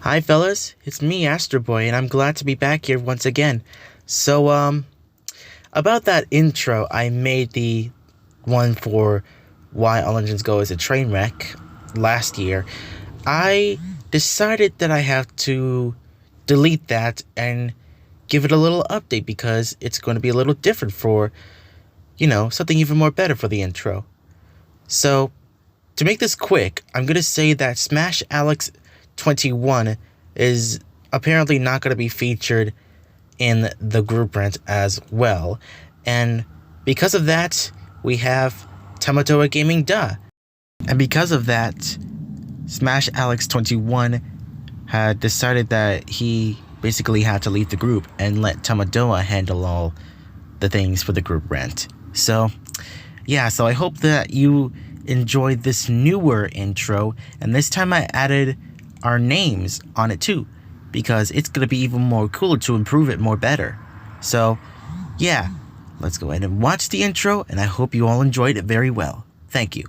Hi fellas, it's me, Astro Boy, and I'm glad to be back here once again. So, about that intro, I made the one for Why All Engines Go is a Train Wreck last year. I decided that I have to delete that and give it a little update because it's going to be a little different for, something even more better for the intro. So, to make this quick, I'm going to say that Smash Alex 21 is apparently not going to be featured in the group rant as well. And because of that, we have Tamatoa Gaming Duh. And because of that, Smash Alex 21 had decided that he basically had to leave the group and let Tamatoa handle all the things for the group rant. So, yeah, so I hope that you enjoyed this newer intro, and this time I added our names on it too, because it's going to be even more cooler to improve it more better. So, yeah, let's go ahead and watch the intro, and I hope you all enjoyed it very well. Thank you.